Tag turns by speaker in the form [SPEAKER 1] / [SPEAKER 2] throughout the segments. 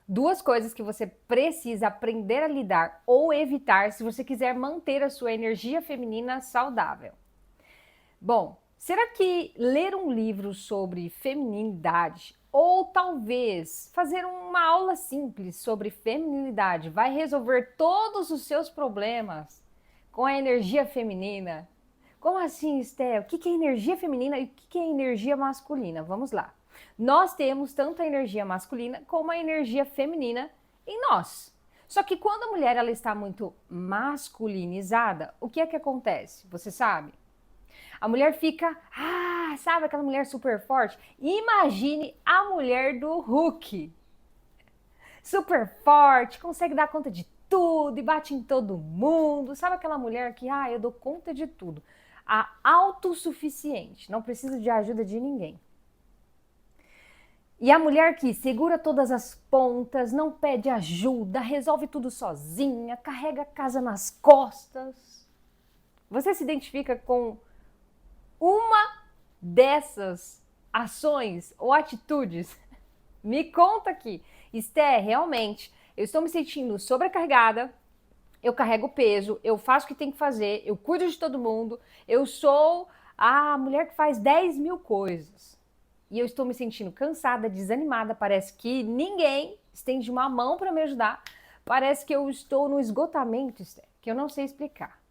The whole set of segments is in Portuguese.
[SPEAKER 1] Duas coisas que você precisa aprender a lidar ou evitar se você quiser manter a sua energia feminina saudável. Bom, será que ler um livro sobre feminilidade ou talvez fazer uma aula simples sobre feminilidade vai resolver todos os seus problemas com a energia feminina? Como assim, Esté? O que é energia feminina e o que é energia masculina? Vamos lá. Nós temos tanto a energia masculina como a energia feminina em nós. Só que quando a mulher ela está muito masculinizada, o que é que acontece? Você sabe? A mulher fica, sabe aquela mulher super forte? Imagine a mulher do Hulk. Super forte, consegue dar conta de tudo e bate em todo mundo. Sabe aquela mulher que, eu dou conta de tudo. A autossuficiente, não precisa de ajuda de ninguém. E a mulher que segura todas as pontas, não pede ajuda, resolve tudo sozinha, carrega a casa nas costas. Você se identifica com uma dessas ações ou atitudes? Me conta aqui. Esté, realmente, eu estou me sentindo sobrecarregada, eu carrego peso, eu faço o que tem que fazer, eu cuido de todo mundo, eu sou a mulher que faz 10 mil coisas. E eu estou me sentindo cansada, desanimada, parece que ninguém estende uma mão para me ajudar, parece que eu estou no esgotamento, Esté, que eu não sei explicar.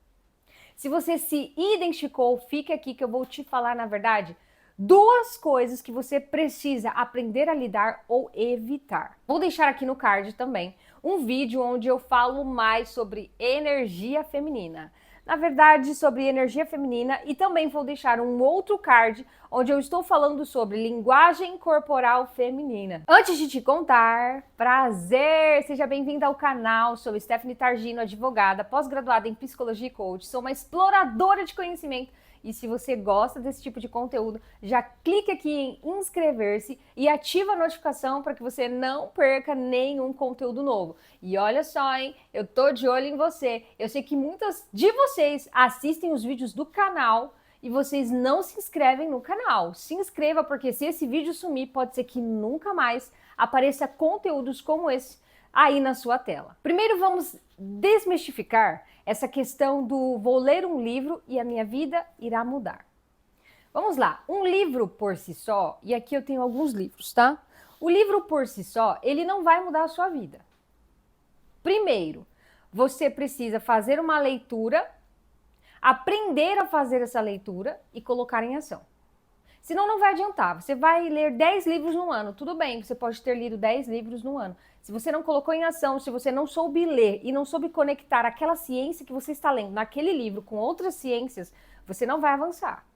[SPEAKER 1] Se você se identificou, fique aqui que eu vou te falar, na verdade, duas coisas que você precisa aprender a lidar ou evitar. Vou deixar aqui no card também um vídeo onde eu falo mais sobre energia feminina. Na verdade, sobre energia feminina, e também vou deixar um outro card onde eu estou falando sobre linguagem corporal feminina. Antes de te contar, prazer! Seja bem-vinda ao canal. Sou Stephanie Targino, advogada, pós-graduada em psicologia e coach. Sou uma exploradora de conhecimento. E se você gosta desse tipo de conteúdo, já clique aqui em inscrever-se e ativa a notificação para que você não perca nenhum conteúdo novo. E olha só, hein? Eu tô de olho em você. Eu sei que muitas de vocês assistem os vídeos do canal e vocês não se inscrevem no canal. Se inscreva, porque se esse vídeo sumir, pode ser que nunca mais apareça conteúdos como esse aí na sua tela. Primeiro vamos desmistificar essa questão do vou ler um livro e a minha vida irá mudar. Vamos lá, um livro por si só, e aqui eu tenho alguns livros, tá? O livro por si só, ele não vai mudar a sua vida. Primeiro, você precisa fazer uma leitura, aprender a fazer essa leitura e colocar em ação. Senão não vai adiantar. Você vai ler 10 livros no ano. Tudo bem, você pode ter lido 10 livros no ano. Se você não colocou em ação, se você não soube ler e não soube conectar aquela ciência que você está lendo naquele livro com outras ciências, você não vai avançar.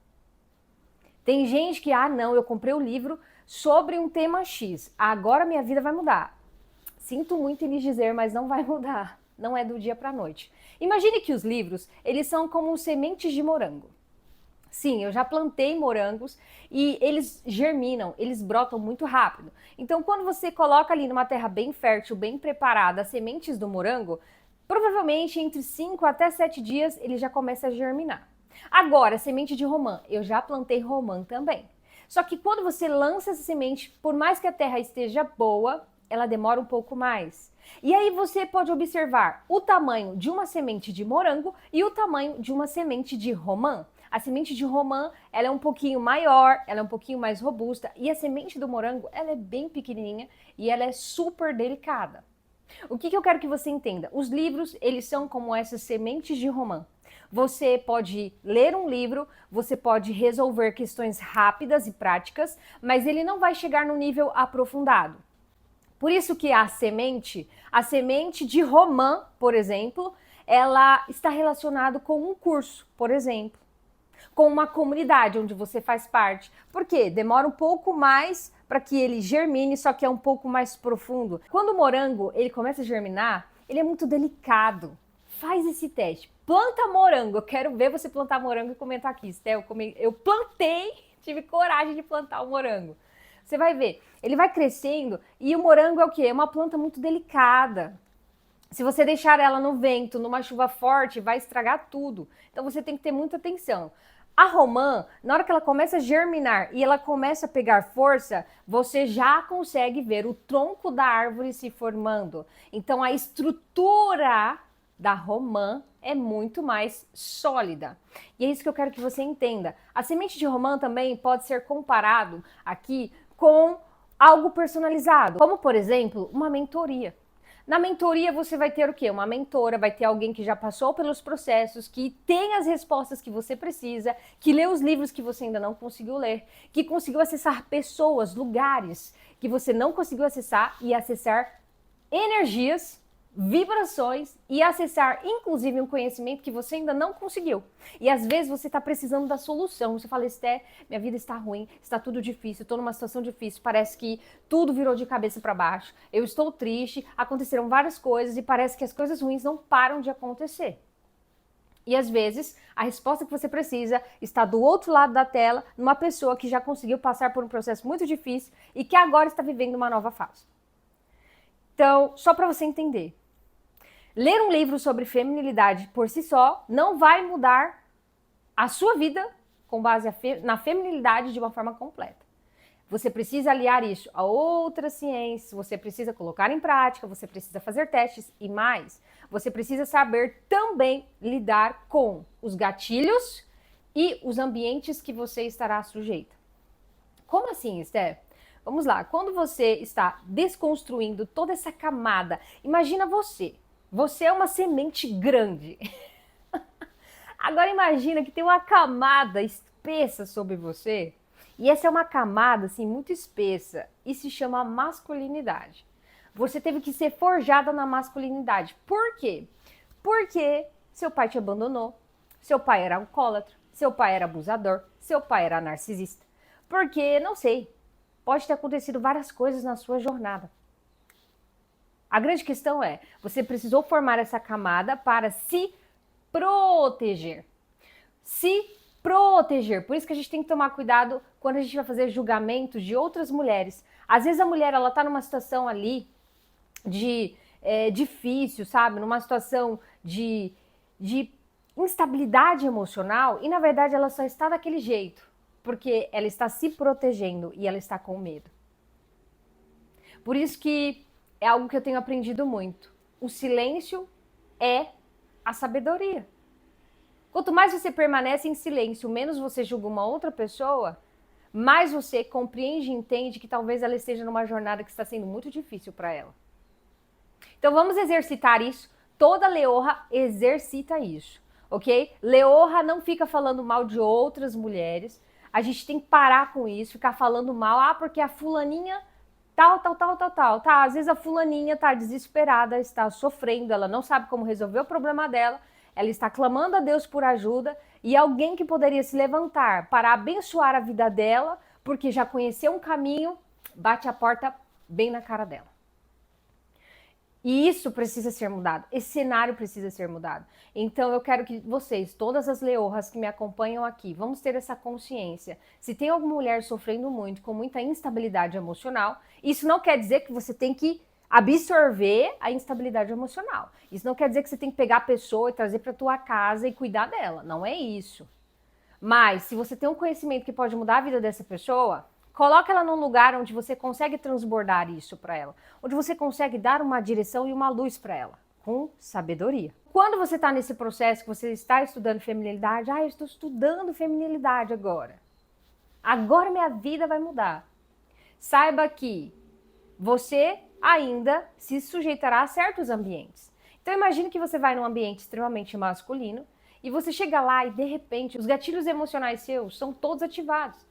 [SPEAKER 1] Tem gente que, não, eu comprei o livro sobre um tema X. Agora minha vida vai mudar. Sinto muito em lhes dizer, mas não vai mudar. Não é do dia para a noite. Imagine que os livros, eles são como sementes de morango. Sim, eu já plantei morangos e eles germinam, eles brotam muito rápido. Então, quando você coloca ali numa terra bem fértil, bem preparada, as sementes do morango, provavelmente entre 5 até 7 dias ele já começa a germinar. Agora, semente de romã, eu já plantei romã também. Só que quando você lança essa semente, por mais que a terra esteja boa, ela demora um pouco mais. E aí você pode observar o tamanho de uma semente de morango e o tamanho de uma semente de romã. A semente de romã, ela é um pouquinho maior, ela é um pouquinho mais robusta, e a semente do morango, ela é bem pequenininha e ela é super delicada. O que eu quero que você entenda? Os livros, eles são como essas sementes de romã. Você pode ler um livro, você pode resolver questões rápidas e práticas, mas ele não vai chegar no nível aprofundado. Por isso que a semente de romã, por exemplo, ela está relacionada com um curso, por exemplo, com uma comunidade onde você faz parte. Por quê? Demora um pouco mais para que ele germine, só que é um pouco mais profundo. Quando o morango ele começa a germinar, ele é muito delicado. Faz esse teste. Planta morango. Eu quero ver você plantar morango e comentar aqui. Esté, eu plantei, tive coragem de plantar o morango. Você vai ver, ele vai crescendo e o morango é o quê? É uma planta muito delicada. Se você deixar ela no vento, numa chuva forte, vai estragar tudo. Então você tem que ter muita atenção. A romã, na hora que ela começa a germinar e ela começa a pegar força, você já consegue ver o tronco da árvore se formando. Então a estrutura da romã é muito mais sólida. E é isso que eu quero que você entenda. A semente de romã também pode ser comparado aqui com algo personalizado, como por exemplo, uma mentoria. Na mentoria você vai ter o quê? Uma mentora, vai ter alguém que já passou pelos processos, que tem as respostas que você precisa, que lê os livros que você ainda não conseguiu ler, que conseguiu acessar pessoas, lugares que você não conseguiu acessar e acessar energias, vibrações e acessar inclusive um conhecimento que você ainda não conseguiu. E às vezes você está precisando da solução. Você fala, Esté, minha vida está ruim, está tudo difícil, estou numa situação difícil, parece que tudo virou de cabeça para baixo, eu estou triste, aconteceram várias coisas e parece que as coisas ruins não param de acontecer. E às vezes a resposta que você precisa está do outro lado da tela, numa pessoa que já conseguiu passar por um processo muito difícil e que agora está vivendo uma nova fase. Então, só para você entender, ler um livro sobre feminilidade por si só não vai mudar a sua vida com base na feminilidade de uma forma completa. Você precisa aliar isso a outras ciências, você precisa colocar em prática, você precisa fazer testes e mais. Você precisa saber também lidar com os gatilhos e os ambientes que você estará sujeita. Como assim, Esté? Vamos lá, quando você está desconstruindo toda essa camada, imagina você. Você é uma semente grande. Agora imagina que tem uma camada espessa sobre você. E essa é uma camada assim muito espessa e se chama masculinidade. Você teve que ser forjada na masculinidade. Por quê? Porque seu pai te abandonou, seu pai era alcoólatra, seu pai era abusador, seu pai era narcisista. Porque, não sei, pode ter acontecido várias coisas na sua jornada. A grande questão é, você precisou formar essa camada para se proteger. Se proteger. Por isso que a gente tem que tomar cuidado quando a gente vai fazer julgamentos de outras mulheres. Às vezes a mulher, ela tá numa situação ali de difícil, sabe? Numa situação de instabilidade emocional e, na verdade, ela só está daquele jeito porque ela está se protegendo e ela está com medo. Por isso que é algo que eu tenho aprendido muito. O silêncio é a sabedoria. Quanto mais você permanece em silêncio, menos você julga uma outra pessoa, mais você compreende e entende que talvez ela esteja numa jornada que está sendo muito difícil para ela. Então vamos exercitar isso. Toda leorra exercita isso, ok? Leorra não fica falando mal de outras mulheres. A gente tem que parar com isso, ficar falando mal, porque a fulaninha tal. Tá, às vezes a fulaninha tá desesperada, está sofrendo, ela não sabe como resolver o problema dela, ela está clamando a Deus por ajuda e alguém que poderia se levantar para abençoar a vida dela, porque já conheceu um caminho, bate a porta bem na cara dela. E isso precisa ser mudado, esse cenário precisa ser mudado. Então eu quero que vocês, todas as leorras que me acompanham aqui, vamos ter essa consciência. Se tem alguma mulher sofrendo muito, com muita instabilidade emocional, isso não quer dizer que você tem que absorver a instabilidade emocional. Isso não quer dizer que você tem que pegar a pessoa e trazer para tua casa e cuidar dela, não é isso. Mas se você tem um conhecimento que pode mudar a vida dessa pessoa, coloca ela num lugar onde você consegue transbordar isso para ela, onde você consegue dar uma direção e uma luz para ela, com sabedoria. Quando você está nesse processo que você está estudando feminilidade, eu estou estudando feminilidade agora. Agora minha vida vai mudar. Saiba que você ainda se sujeitará a certos ambientes. Então imagine que você vai num ambiente extremamente masculino e você chega lá e de repente os gatilhos emocionais seus são todos ativados.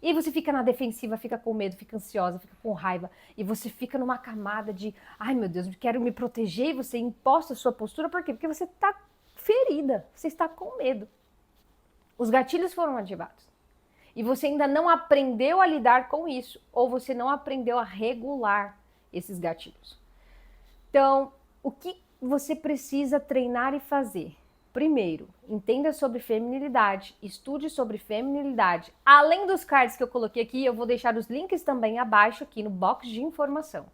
[SPEAKER 1] E você fica na defensiva, fica com medo, fica ansiosa, fica com raiva. E você fica numa camada de, ai meu Deus, quero me proteger. E você imposta a sua postura, por quê? Porque você está ferida, você está com medo. Os gatilhos foram ativados. E você ainda não aprendeu a lidar com isso. Ou você não aprendeu a regular esses gatilhos. Então, o que você precisa treinar e fazer? Primeiro, entenda sobre feminilidade, estude sobre feminilidade. Além dos cards que eu coloquei aqui, eu vou deixar os links também abaixo aqui no box de informação.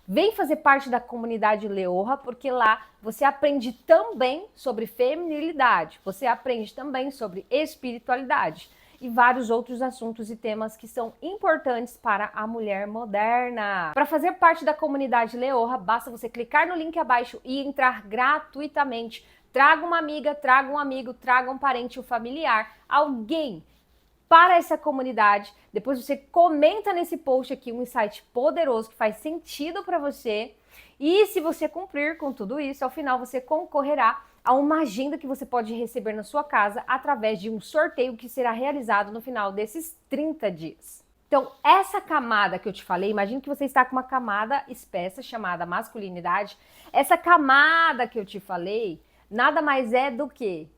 [SPEAKER 1] Vem fazer parte da comunidade Leorra, porque lá você aprende também sobre feminilidade, você aprende também sobre espiritualidade e vários outros assuntos e temas que são importantes para a mulher moderna. Para fazer parte da comunidade Leorra, basta você clicar no link abaixo e entrar gratuitamente. Traga uma amiga, traga um amigo, traga um parente ou familiar, alguém para essa comunidade. Depois você comenta nesse post aqui um insight poderoso que faz sentido para você. E se você cumprir com tudo isso, ao final você concorrerá a uma agenda que você pode receber na sua casa através de um sorteio que será realizado no final desses 30 dias. Então, essa camada que eu te falei, imagine que você está com uma camada espessa chamada masculinidade. Essa camada que eu te falei, nada mais é do que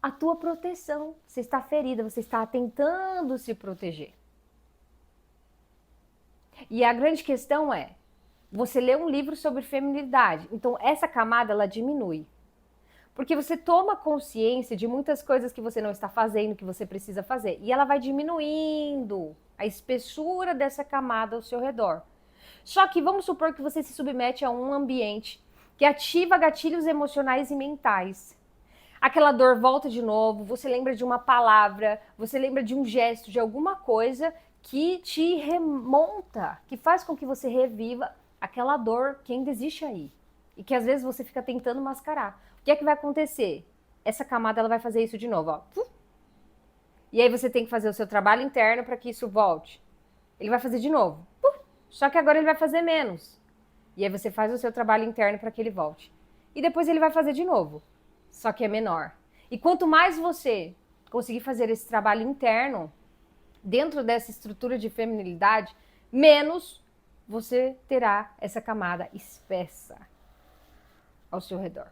[SPEAKER 1] a tua proteção. Você está ferida, você está tentando se proteger. E a grande questão é, você lê um livro sobre feminilidade, então essa camada ela diminui. Porque você toma consciência de muitas coisas que você não está fazendo, que você precisa fazer, e ela vai diminuindo a espessura dessa camada ao seu redor. Só que vamos supor que você se submete a um ambiente que ativa gatilhos emocionais e mentais. Aquela dor volta de novo, você lembra de uma palavra, você lembra de um gesto, de alguma coisa que te remonta, que faz com que você reviva aquela dor que ainda existe aí. E que às vezes você fica tentando mascarar. O que é que vai acontecer? Essa camada ela vai fazer isso de novo, ó. E aí você tem que fazer o seu trabalho interno para que isso volte. Ele vai fazer de novo. Só que agora ele vai fazer menos. E aí você faz o seu trabalho interno para que ele volte. E depois ele vai fazer de novo. Só que é menor. E quanto mais você conseguir fazer esse trabalho interno, dentro dessa estrutura de feminilidade, menos você terá essa camada espessa ao seu redor.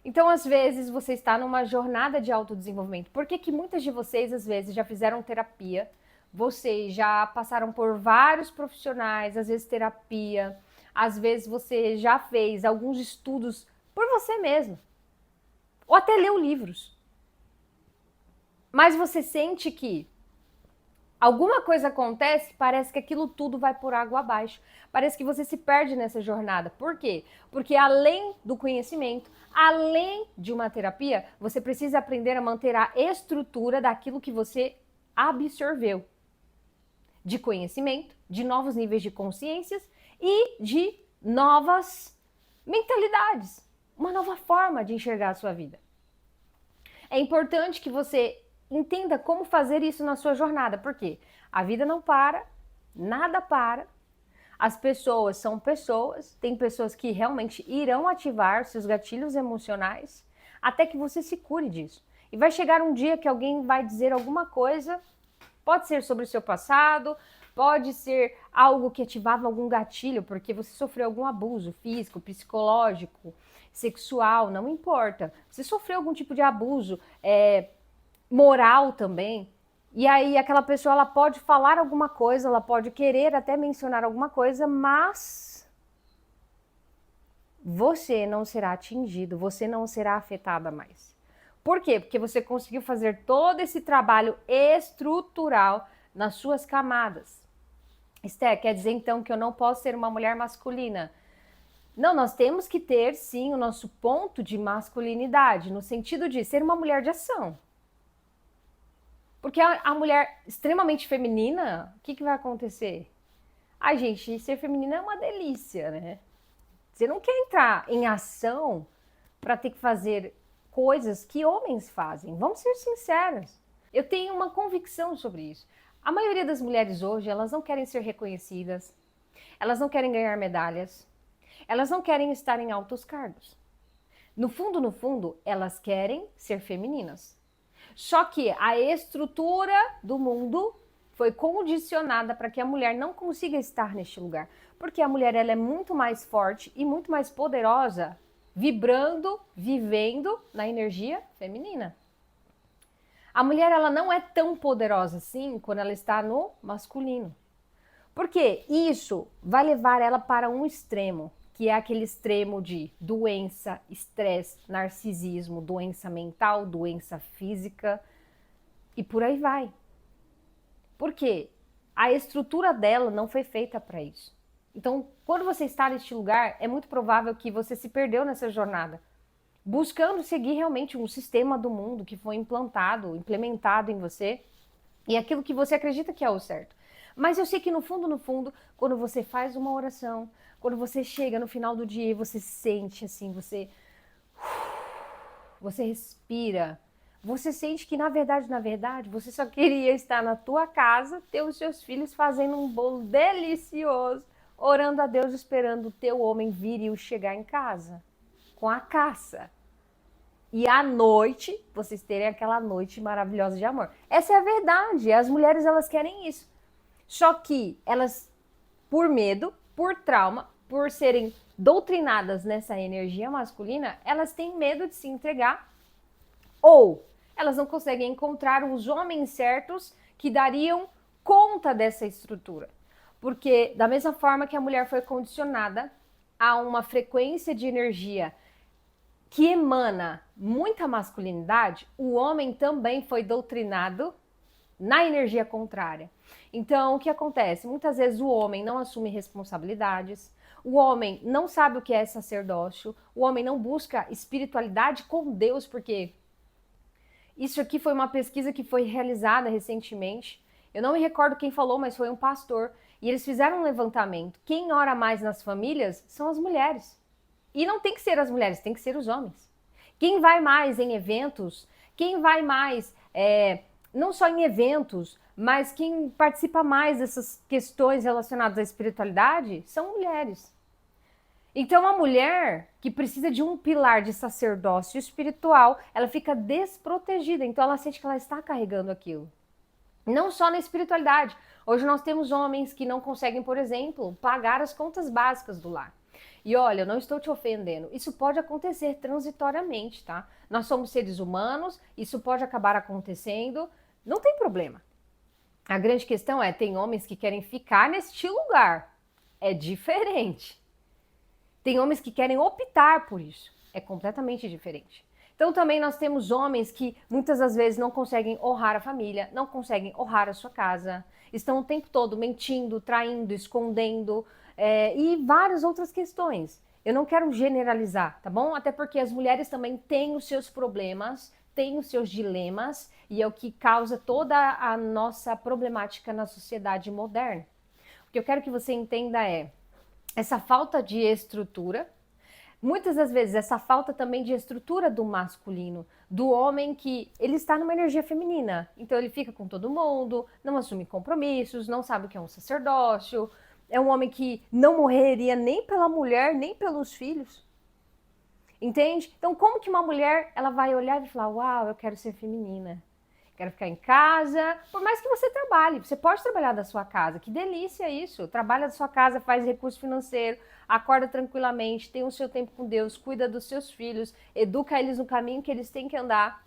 [SPEAKER 1] Então, às vezes, você está numa jornada de autodesenvolvimento. Por que muitas de vocês, às vezes, já fizeram terapia, vocês já passaram por vários profissionais, às vezes terapia, às vezes você já fez alguns estudos por você mesmo. Ou até leu livros. Mas você sente que alguma coisa acontece, parece que aquilo tudo vai por água abaixo. Parece que você se perde nessa jornada. Por quê? Porque além do conhecimento, além de uma terapia, você precisa aprender a manter a estrutura daquilo que você absorveu. De conhecimento, de novos níveis de consciências e de novas mentalidades. Uma nova forma de enxergar a sua vida. É importante que você entenda como fazer isso na sua jornada, porque a vida não para, nada para, as pessoas são pessoas, tem pessoas que realmente irão ativar seus gatilhos emocionais até que você se cure disso. E vai chegar um dia que alguém vai dizer alguma coisa, pode ser sobre o seu passado, pode ser algo que ativava algum gatilho, porque você sofreu algum abuso físico, psicológico, sexual, não importa. Você sofreu algum tipo de abuso, moral também. E aí aquela pessoa ela pode falar alguma coisa, ela pode querer até mencionar alguma coisa, mas você não será atingido, você não será afetada mais. Por quê? Porque você conseguiu fazer todo esse trabalho estrutural nas suas camadas. Esté, quer dizer então que eu não posso ser uma mulher masculina? Não, nós temos que ter sim o nosso ponto de masculinidade, no sentido de ser uma mulher de ação. Porque a mulher extremamente feminina, o que vai acontecer? Ai, gente, ser feminina é uma delícia, né? Você não quer entrar em ação para ter que fazer coisas que homens fazem. Vamos ser sinceros. Eu tenho uma convicção sobre isso. A maioria das mulheres hoje, elas não querem ser reconhecidas, elas não querem ganhar medalhas, elas não querem estar em altos cargos. No fundo, elas querem ser femininas. Só que a estrutura do mundo foi condicionada para que a mulher não consiga estar neste lugar. Porque a mulher ela é muito mais forte e muito mais poderosa, vibrando, vivendo na energia feminina. A mulher ela não é tão poderosa assim quando ela está no masculino. Porque isso vai levar ela para um extremo, que é aquele extremo de doença, estresse, narcisismo, doença mental, doença física e por aí vai. Por quê? a estrutura dela não foi feita para isso. Então, quando você está neste lugar, é muito provável que você se perdeu nessa jornada, buscando seguir realmente um sistema do mundo que foi implantado, implementado em você, e aquilo que você acredita que é o certo. Mas eu sei que no fundo, quando você faz uma oração, quando você chega no final do dia e você sente assim, você respira, você sente que na verdade, você só queria estar na tua casa, ter os seus filhos fazendo um bolo delicioso, orando a Deus, esperando o teu homem viril chegar em casa, com a caça. E à noite, vocês terem aquela noite maravilhosa de amor. Essa é a verdade, as mulheres elas querem isso. Só que elas, por medo, por trauma, por serem doutrinadas nessa energia masculina, elas têm medo de se entregar ou elas não conseguem encontrar os homens certos que dariam conta dessa estrutura. Porque da mesma forma que a mulher foi condicionada a uma frequência de energia que emana muita masculinidade, o homem também foi doutrinado na energia contrária. Então, o que acontece? Muitas vezes o homem não assume responsabilidades, o homem não sabe o que é sacerdócio, o homem não busca espiritualidade com Deus, porque isso aqui foi uma pesquisa que foi realizada recentemente. Eu não me recordo quem falou, mas foi um pastor. E eles fizeram um levantamento. Quem ora mais nas famílias são as mulheres. E não tem que ser as mulheres, tem que ser os homens. Quem vai mais em eventos, quem vai mais, não só em eventos, mas quem participa mais dessas questões relacionadas à espiritualidade são mulheres. Então, a mulher que precisa de um pilar de sacerdócio espiritual, ela fica desprotegida. Então, ela sente que ela está carregando aquilo. Não só na espiritualidade. Hoje nós temos homens que não conseguem, por exemplo, pagar as contas básicas do lar. E olha, eu não estou te ofendendo. Isso pode acontecer transitoriamente, tá? Nós somos seres humanos, isso pode acabar acontecendo. Não tem problema. A grande questão é, tem homens que querem ficar neste lugar. É diferente. Tem homens que querem optar por isso. É completamente diferente. Então também nós temos homens que muitas das vezes não conseguem honrar a família, não conseguem honrar a sua casa, estão o tempo todo mentindo, traindo, escondendo e várias outras questões. Eu não quero generalizar, tá bom? Até porque as mulheres também têm os seus problemas, têm os seus dilemas e é o que causa toda a nossa problemática na sociedade moderna. O que eu quero que você entenda é essa falta de estrutura, muitas das vezes essa falta também de estrutura do masculino, do homem que ele está numa energia feminina, então ele fica com todo mundo, não assume compromissos, não sabe o que é um sacerdócio, é um homem que não morreria nem pela mulher, nem pelos filhos, entende? Então como que uma mulher ela vai olhar e falar, uau, eu quero ser feminina, quero ficar em casa, por mais que você trabalhe, você pode trabalhar da sua casa, que delícia isso, trabalha da sua casa, faz recurso financeiro, acorda tranquilamente, tem o seu tempo com Deus, cuida dos seus filhos, educa eles no caminho que eles têm que andar.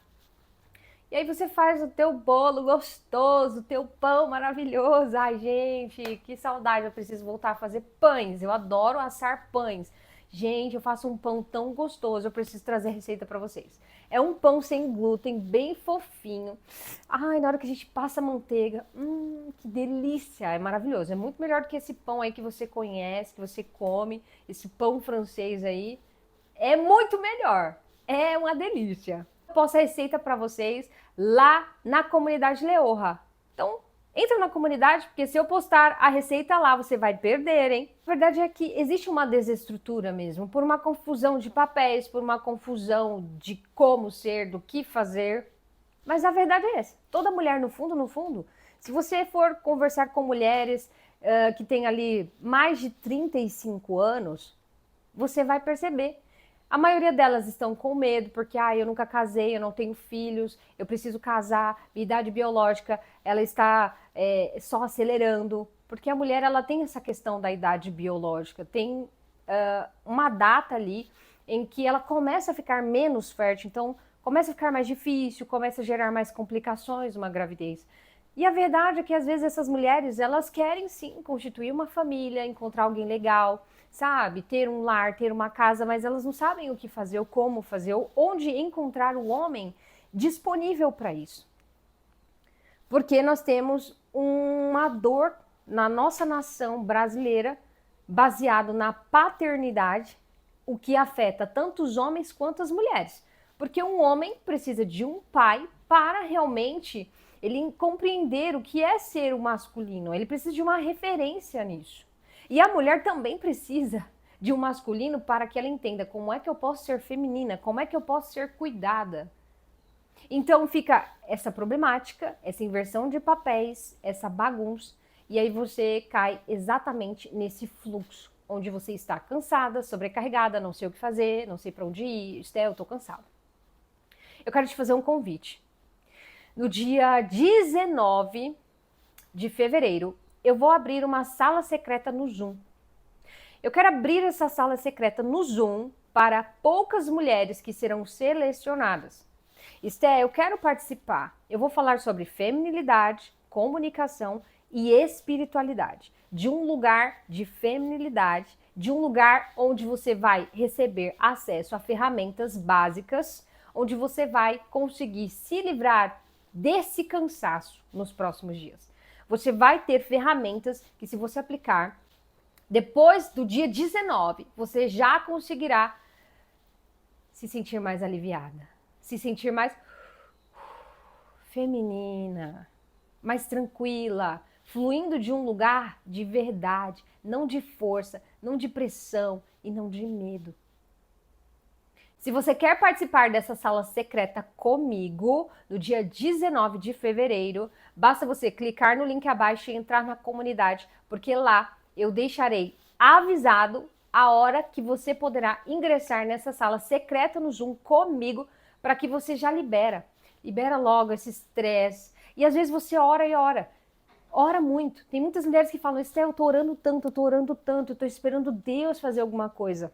[SPEAKER 1] E aí você faz o teu bolo gostoso, o teu pão maravilhoso. Ai, gente, que saudade, eu preciso voltar a fazer pães, eu adoro assar pães. Gente, eu faço um pão tão gostoso, eu preciso trazer a receita para vocês. É um pão sem glúten, bem fofinho. Ai, na hora que a gente passa a manteiga, que delícia, é maravilhoso. É muito melhor do que esse pão aí que você conhece, que você come, esse pão francês aí. É muito melhor, é uma delícia. Eu posto a receita para vocês lá na comunidade Leorra. Então, entra na comunidade, porque se eu postar a receita lá, você vai perder, hein? A verdade é que existe uma desestrutura mesmo, por uma confusão de papéis, por uma confusão de como ser, do que fazer. Mas a verdade é essa. Toda mulher, no fundo, se você for conversar com mulheres que têm ali mais de 35 anos, você vai perceber. A maioria delas estão com medo, porque eu nunca casei, eu não tenho filhos, eu preciso casar, minha idade biológica ela está só acelerando, porque a mulher ela tem essa questão da idade biológica, tem uma data ali em que ela começa a ficar menos fértil, então começa a ficar mais difícil, começa a gerar mais complicações uma gravidez. E a verdade é que às vezes essas mulheres, elas querem sim constituir uma família, encontrar alguém legal, sabe? Ter um lar, ter uma casa, mas elas não sabem o que fazer, ou como fazer, ou onde encontrar o homem disponível para isso. Porque nós temos uma dor na nossa nação brasileira baseado na paternidade, o que afeta tanto os homens quanto as mulheres. Porque um homem precisa de um pai para realmente ele compreender o que é ser o masculino. Ele precisa de uma referência nisso. E a mulher também precisa de um masculino para que ela entenda como é que eu posso ser feminina, como é que eu posso ser cuidada. Então fica essa problemática, essa inversão de papéis, essa bagunça, e aí você cai exatamente nesse fluxo, onde você está cansada, sobrecarregada, não sei o que fazer, não sei para onde ir, Esté, eu tô cansada. Eu quero te fazer um convite. No dia 19 de fevereiro, eu vou abrir uma sala secreta no Zoom. Eu quero abrir essa sala secreta no Zoom para poucas mulheres que serão selecionadas. Esté, eu quero participar. Eu vou falar sobre feminilidade, comunicação e espiritualidade. De um lugar de feminilidade, de um lugar onde você vai receber acesso a ferramentas básicas, onde você vai conseguir se livrar desse cansaço nos próximos dias. Você vai ter ferramentas que, se você aplicar, depois do dia 19, você já conseguirá se sentir mais aliviada, se sentir mais feminina, mais tranquila, fluindo de um lugar de verdade, não de força, não de pressão e não de medo. Se você quer participar dessa sala secreta comigo, no dia 19 de fevereiro, basta você clicar no link abaixo e entrar na comunidade, porque lá eu deixarei avisado a hora que você poderá ingressar nessa sala secreta no Zoom comigo, para que você já libera logo esse estresse. E às vezes você ora e ora muito. Tem muitas mulheres que falam, Esté, eu tô orando tanto, eu tô esperando Deus fazer alguma coisa.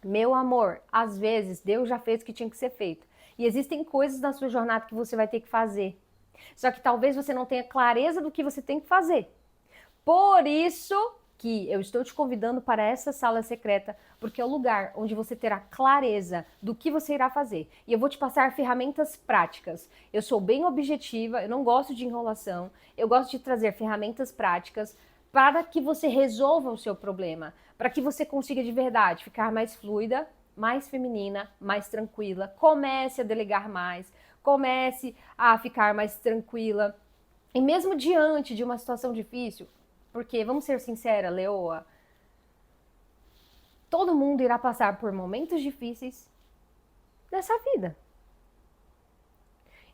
[SPEAKER 1] Meu amor, às vezes Deus já fez o que tinha que ser feito. E existem coisas na sua jornada que você vai ter que fazer. Só que talvez você não tenha clareza do que você tem que fazer. Por isso que eu estou te convidando para essa sala secreta, porque é o lugar onde você terá clareza do que você irá fazer. E eu vou te passar ferramentas práticas. Eu sou bem objetiva, eu não gosto de enrolação, eu gosto de trazer ferramentas práticas para que você resolva o seu problema, para que você consiga de verdade ficar mais fluida, mais feminina, mais tranquila, comece a delegar mais, comece a ficar mais tranquila. E mesmo diante de uma situação difícil, porque, vamos ser sinceras, Leoa, todo mundo irá passar por momentos difíceis nessa vida.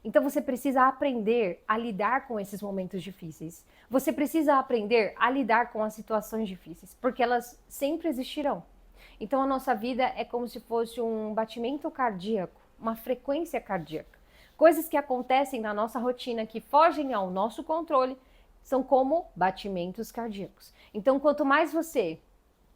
[SPEAKER 1] Então você precisa aprender a lidar com esses momentos difíceis. Você precisa aprender a lidar com as situações difíceis, porque elas sempre existirão. Então a nossa vida é como se fosse um batimento cardíaco, uma frequência cardíaca. Coisas que acontecem na nossa rotina que fogem ao nosso controle são como batimentos cardíacos. Então quanto mais você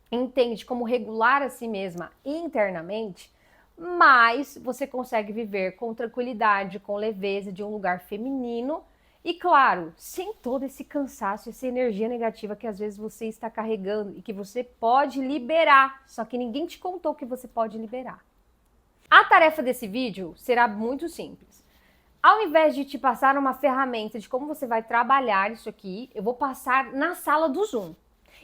[SPEAKER 1] entende como regular a si mesma internamente, mais você consegue viver com tranquilidade, com leveza, de um lugar feminino e, claro, sem todo esse cansaço, essa energia negativa que às vezes você está carregando e que você pode liberar, só que ninguém te contou que você pode liberar. A tarefa desse vídeo será muito simples. Ao invés de te passar uma ferramenta de como você vai trabalhar isso aqui, eu vou passar na sala do Zoom.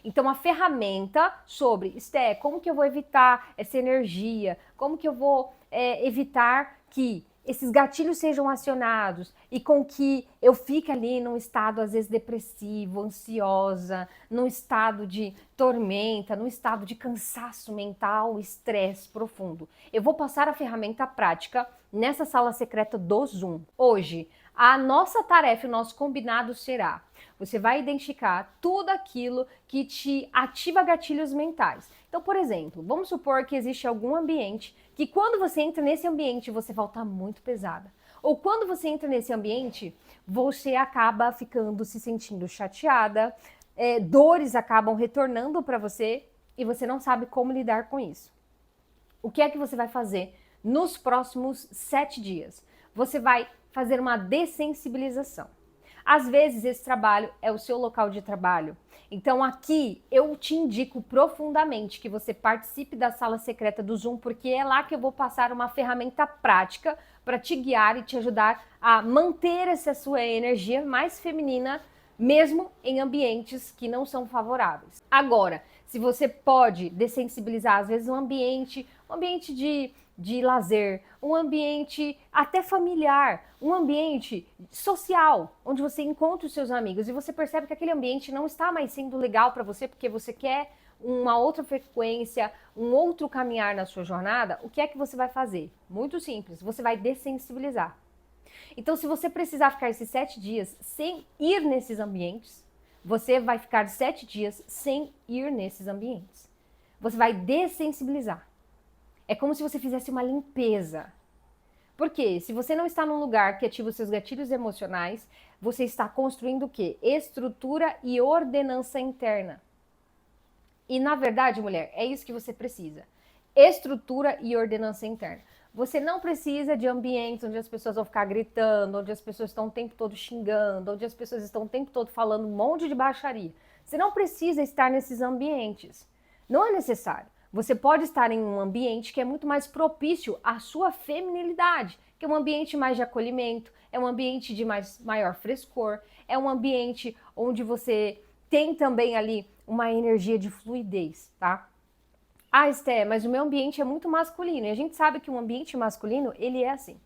[SPEAKER 1] Então, a ferramenta sobre, Esté, como que eu vou evitar essa energia? Como que eu vou evitar que esses gatilhos sejam acionados e com que eu fique ali num estado, às vezes, depressivo, ansiosa, num estado de tormenta, num estado de cansaço mental, estresse profundo. Eu vou passar a ferramenta prática nessa sala secreta do Zoom. Hoje, a nossa tarefa, o nosso combinado será: você vai identificar tudo aquilo que te ativa gatilhos mentais. Então, por exemplo, vamos supor que existe algum ambiente que quando você entra nesse ambiente você volta muito pesada. Ou quando você entra nesse ambiente, você acaba ficando se sentindo chateada, dores acabam retornando para você e você não sabe como lidar com isso. O que é que você vai fazer nos próximos 7 dias? Você vai fazer uma dessensibilização. Às vezes esse trabalho é o seu local de trabalho. Então aqui eu te indico profundamente que você participe da sala secreta do Zoom, porque é lá que eu vou passar uma ferramenta prática para te guiar e te ajudar a manter essa sua energia mais feminina mesmo em ambientes que não são favoráveis. Agora, se você pode dessensibilizar, às vezes, um ambiente de lazer, um ambiente até familiar, um ambiente social, onde você encontra os seus amigos e você percebe que aquele ambiente não está mais sendo legal para você porque você quer uma outra frequência, um outro caminhar na sua jornada, o que é que você vai fazer? Muito simples, você vai dessensibilizar. Então, se você precisar ficar esses 7 dias sem ir nesses ambientes, você vai ficar 7 dias sem ir nesses ambientes. Você vai dessensibilizar. É como se você fizesse uma limpeza. Porque se você não está num lugar que ativa os seus gatilhos emocionais, você está construindo o quê? Estrutura e ordenança interna. E na verdade, mulher, é isso que você precisa. Estrutura e ordenança interna. Você não precisa de ambientes onde as pessoas vão ficar gritando, onde as pessoas estão o tempo todo xingando, onde as pessoas estão o tempo todo falando um monte de baixaria. Você não precisa estar nesses ambientes. Não é necessário. Você pode estar em um ambiente que é muito mais propício à sua feminilidade, que é um ambiente mais de acolhimento, é um ambiente de maior frescor, é um ambiente onde você tem também ali uma energia de fluidez, tá? Ah, Esté, mas o meu ambiente é muito masculino. E a gente sabe que um ambiente masculino, ele é assim.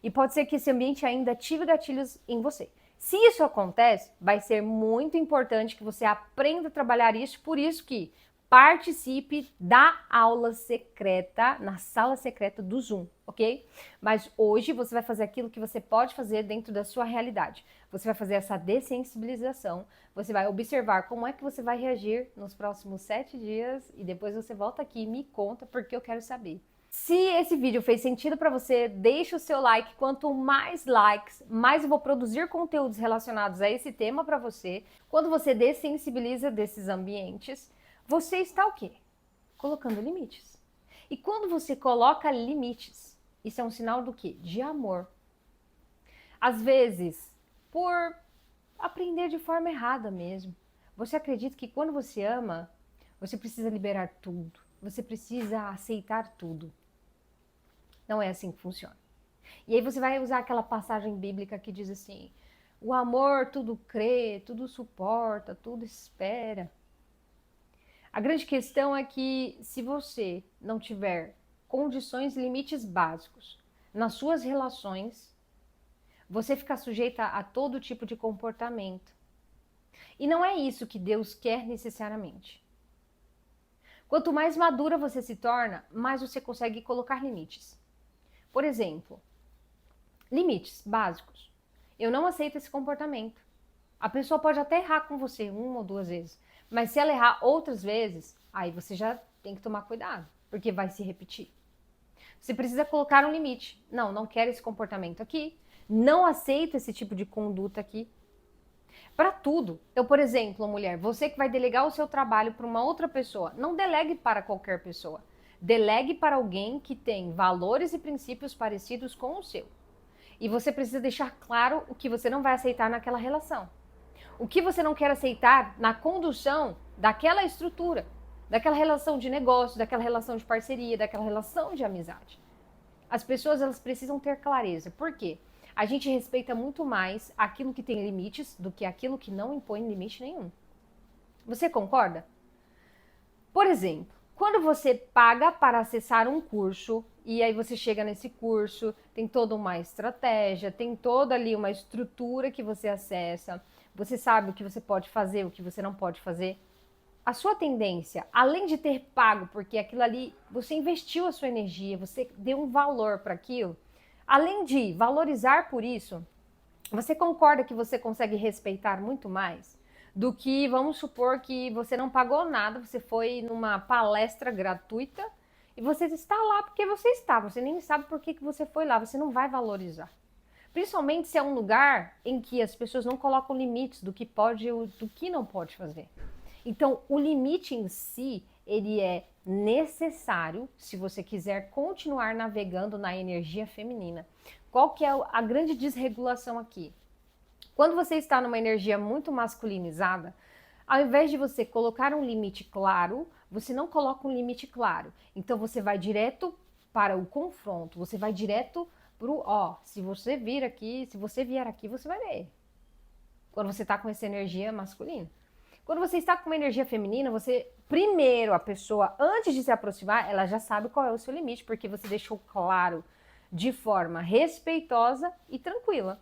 [SPEAKER 1] E pode ser que esse ambiente ainda ative gatilhos em você. Se isso acontece, vai ser muito importante que você aprenda a trabalhar isso, por isso que participe da aula secreta, na sala secreta do Zoom, ok? Mas hoje você vai fazer aquilo que você pode fazer dentro da sua realidade. Você vai fazer essa dessensibilização, você vai observar como é que você vai reagir nos próximos 7 dias e depois você volta aqui e me conta porque eu quero saber. Se esse vídeo fez sentido para você, deixa o seu like. Quanto mais likes, mais eu vou produzir conteúdos relacionados a esse tema para você. Quando você dessensibiliza desses ambientes, você está o quê? Colocando limites. E quando você coloca limites, isso é um sinal do quê? De amor. Às vezes, por aprender de forma errada mesmo. Você acredita que quando você ama, você precisa liberar tudo. Você precisa aceitar tudo. Não é assim que funciona. E aí você vai usar aquela passagem bíblica que diz assim: o amor tudo crê, tudo suporta, tudo espera. A grande questão é que se você não tiver condições, limites básicos nas suas relações, você fica sujeita a todo tipo de comportamento. E não é isso que Deus quer necessariamente. Quanto mais madura você se torna, mais você consegue colocar limites. Por exemplo, limites básicos. Eu não aceito esse comportamento. A pessoa pode até errar com você 1 ou 2 vezes, mas se ela errar outras vezes, aí você já tem que tomar cuidado, porque vai se repetir. Você precisa colocar um limite. Não, não quero esse comportamento aqui. Não aceito esse tipo de conduta aqui. Para tudo. Então, por exemplo, mulher, você que vai delegar o seu trabalho para uma outra pessoa, não delegue para qualquer pessoa. Delegue para alguém que tem valores e princípios parecidos com o seu. E você precisa deixar claro o que você não vai aceitar naquela relação. O que você não quer aceitar na condução daquela estrutura, daquela relação de negócio, daquela relação de parceria, daquela relação de amizade. As pessoas, elas precisam ter clareza. Por quê? A gente respeita muito mais aquilo que tem limites do que aquilo que não impõe limite nenhum. Você concorda? Por exemplo, quando você paga para acessar um curso e aí você chega nesse curso, tem toda uma estratégia, tem toda ali uma estrutura que você acessa, você sabe o que você pode fazer, o que você não pode fazer. A sua tendência, além de ter pago, porque aquilo ali, você investiu a sua energia, você deu um valor para aquilo, além de valorizar por isso, você concorda que você consegue respeitar muito mais do que, vamos supor que você não pagou nada, você foi numa palestra gratuita e você está lá porque você está, você nem sabe por que você foi lá, você não vai valorizar. Principalmente se é um lugar em que as pessoas não colocam limites do que pode e do que não pode fazer. Então, o limite em si, ele é necessário se você quiser continuar navegando na energia feminina. Qual que é a grande desregulação aqui? Quando você está numa energia muito masculinizada, ao invés de você colocar um limite claro, você não coloca um limite claro. Então, você vai direto para o confronto, você vai direto pro, se você vir aqui, se você vier aqui, você vai ver. quando você está com essa energia masculina. Quando você está com uma energia feminina, você, primeiro, a pessoa, antes de se aproximar, ela já sabe qual é o seu limite, porque você deixou claro de forma respeitosa e tranquila.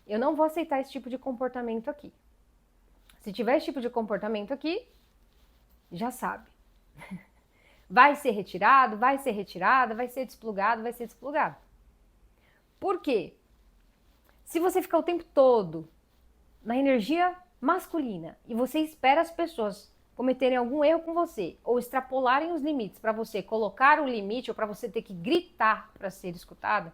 [SPEAKER 1] Eu não vou aceitar esse tipo de comportamento aqui. Se tiver esse tipo de comportamento aqui, já sabe. Vai ser retirado, vai ser retirada, vai ser desplugado, vai ser desplugado. Por quê? Se você ficar o tempo todo na energia masculina e você espera as pessoas cometerem algum erro com você ou extrapolarem os limites para você colocar o limite ou para você ter que gritar para ser escutada,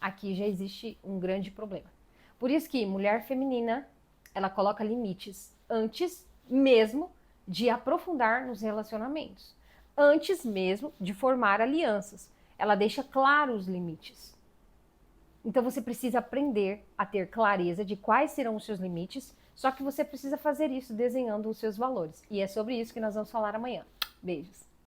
[SPEAKER 1] aqui já existe um grande problema. Por isso que mulher feminina, ela coloca limites antes mesmo de aprofundar nos relacionamentos, antes mesmo de formar alianças. Ela deixa claros os limites. Então você precisa aprender a ter clareza de quais serão os seus limites, só que você precisa fazer isso desenhando os seus valores. E é sobre isso que nós vamos falar amanhã. Beijos!